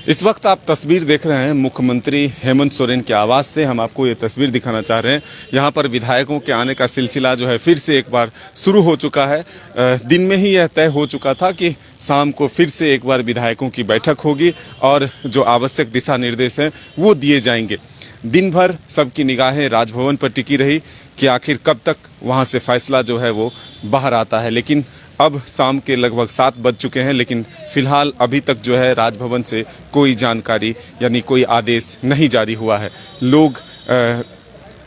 इस वक्त आप तस्वीर देख रहे हैं मुख्यमंत्री हेमंत सोरेन के आवास से। हम आपको ये तस्वीर दिखाना चाह रहे हैं। यहाँ पर विधायकों के आने का सिलसिला जो है फिर से एक बार शुरू हो चुका है। दिन में ही यह तय हो चुका था कि शाम को फिर से एक बार विधायकों की बैठक होगी और जो आवश्यक दिशा निर्देश हैं वो दिए जाएंगे। दिन भर सबकी निगाहें राजभवन पर टिकी रही कि आखिर कब तक वहाँ से फैसला जो है वो बाहर आता है। लेकिन अब शाम के लगभग 7 बज चुके हैं, लेकिन फिलहाल अभी तक जो है राजभवन से कोई जानकारी यानी कोई आदेश नहीं जारी हुआ है। लोग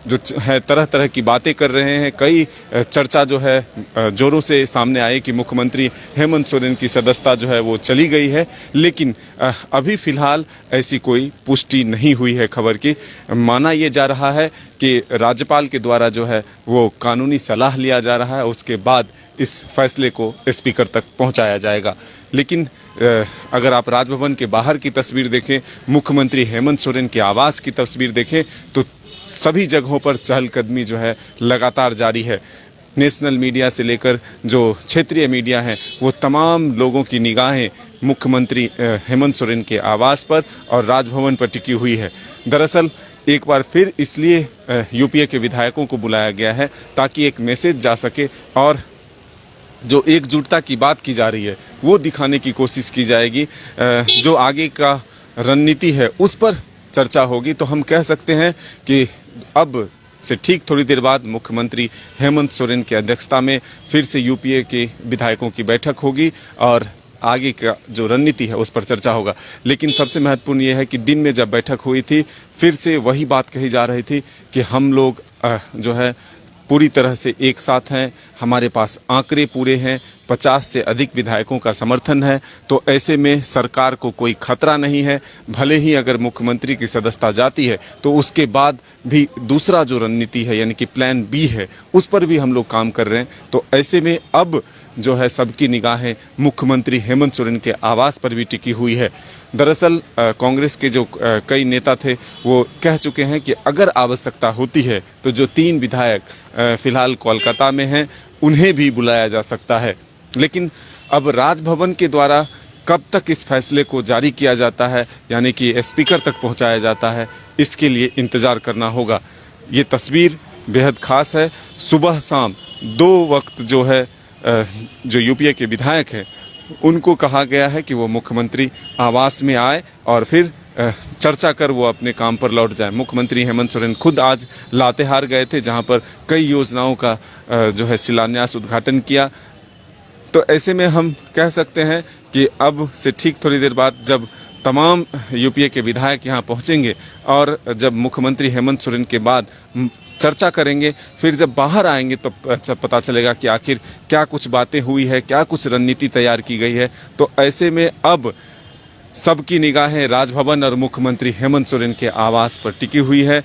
जो है तरह तरह की बातें कर रहे हैं। कई चर्चा जो है जोरों से सामने आई कि मुख्यमंत्री हेमंत सोरेन की सदस्यता जो है वो चली गई है, लेकिन अभी फिलहाल ऐसी कोई पुष्टि नहीं हुई है खबर की। माना ये जा रहा है कि राज्यपाल के द्वारा जो है वो कानूनी सलाह लिया जा रहा है, उसके बाद इस फैसले को स्पीकर तक पहुंचाया जाएगा। लेकिन अगर आप राजभवन के बाहर की तस्वीर देखें, मुख्यमंत्री हेमंत सोरेन के आवास की तस्वीर देखें, तो सभी जगहों पर चहलकदमी जो है लगातार जारी है। नेशनल मीडिया से लेकर जो क्षेत्रीय मीडिया है वो तमाम लोगों की निगाहें मुख्यमंत्री हेमंत सोरेन के आवास पर और राजभवन पर टिकी हुई है। दरअसल एक बार फिर इसलिए यूपीए के विधायकों को बुलाया गया है ताकि एक मैसेज जा सके और जो एकजुटता की बात की जा रही है वो दिखाने की कोशिश की जाएगी। जो आगे का रणनीति है उस पर चर्चा होगी। तो हम कह सकते हैं कि अब से ठीक थोड़ी देर बाद मुख्यमंत्री हेमंत सोरेन की अध्यक्षता में फिर से यूपीए के विधायकों की बैठक होगी और आगे का जो रणनीति है उस पर चर्चा होगा। लेकिन सबसे महत्वपूर्ण ये है कि दिन में जब बैठक हुई थी फिर से वही बात कही जा रही थी कि हम लोग जो है पूरी तरह से एक साथ हैं, हमारे पास आंकड़े पूरे हैं, 50 से अधिक विधायकों का समर्थन है, तो ऐसे में सरकार को कोई खतरा नहीं है। भले ही अगर मुख्यमंत्री की सदस्यता जाती है तो उसके बाद भी दूसरा जो रणनीति है यानी कि प्लान बी है उस पर भी हम लोग काम कर रहे हैं। तो ऐसे में अब जो है सबकी निगाहें मुख्यमंत्री हेमंत सोरेन के आवास पर भी टिकी हुई है। दरअसल कांग्रेस के जो कई नेता थे वो कह चुके हैं कि अगर आवश्यकता होती है तो जो 3 विधायक फिलहाल कोलकाता में हैं उन्हें भी बुलाया जा सकता है। लेकिन अब राजभवन के द्वारा कब तक इस फैसले को जारी किया जाता है यानी कि स्पीकर तक पहुंचाया जाता है, इसके लिए इंतज़ार करना होगा। ये तस्वीर बेहद ख़ास है। सुबह शाम 2 वक्त जो है जो यूपीए के विधायक हैं उनको कहा गया है कि वो मुख्यमंत्री आवास में आए और फिर चर्चा कर वो अपने काम पर लौट जाए। मुख्यमंत्री हेमंत सोरेन खुद आज लातेहार गए थे जहां पर कई योजनाओं का जो है शिलान्यास उद्घाटन किया। तो ऐसे में हम कह सकते हैं कि अब से ठीक थोड़ी देर बाद जब तमाम यूपीए के विधायक यहाँ पहुँचेंगे और जब मुख्यमंत्री हेमंत सोरेन के बाद चर्चा करेंगे, फिर जब बाहर आएंगे तो पता चलेगा कि आखिर क्या कुछ बातें हुई है, क्या कुछ रणनीति तैयार की गई है। तो ऐसे में अब सबकी निगाहें राजभवन और मुख्यमंत्री हेमंत सोरेन के आवास पर टिकी हुई है।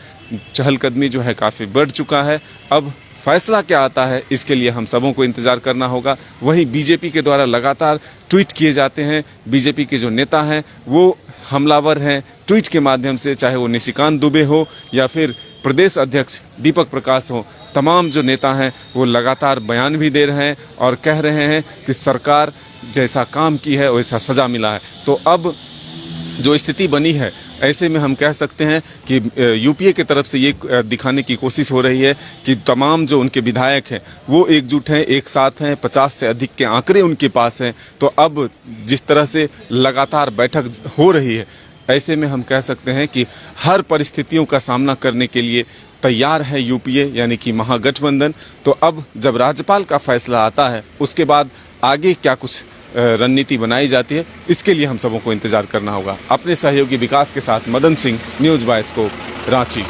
चहलकदमी जो है काफ़ी बढ़ चुका है। अब फैसला क्या आता है इसके लिए हम सबों को इंतज़ार करना होगा। वहीं बीजेपी के द्वारा लगातार ट्वीट किए जाते हैं। बीजेपी के जो नेता हैं वो हमलावर हैं ट्वीट के माध्यम से, चाहे वो निशिकांत दुबे हो या फिर प्रदेश अध्यक्ष दीपक प्रकाश हो। तमाम जो नेता हैं वो लगातार बयान भी दे रहे हैं और कह रहे हैं कि सरकार जैसा काम की है वैसा सज़ा मिला है। तो अब जो स्थिति बनी है ऐसे में हम कह सकते हैं कि यूपीए की तरफ से ये दिखाने की कोशिश हो रही है कि तमाम जो उनके विधायक हैं वो एकजुट हैं, एक साथ हैं, 50 से अधिक के आंकड़े उनके पास हैं। तो अब जिस तरह से लगातार बैठक हो रही है ऐसे में हम कह सकते हैं कि हर परिस्थितियों का सामना करने के लिए तैयार है यूपीए यानी कि महागठबंधन। तो अब जब राज्यपाल का फैसला आता है उसके बाद आगे क्या कुछ रणनीति बनाई जाती है इसके लिए हम सबों को इंतजार करना होगा। अपने सहयोगी विकास के साथ Madan Singh, news bye scope, Ranchi.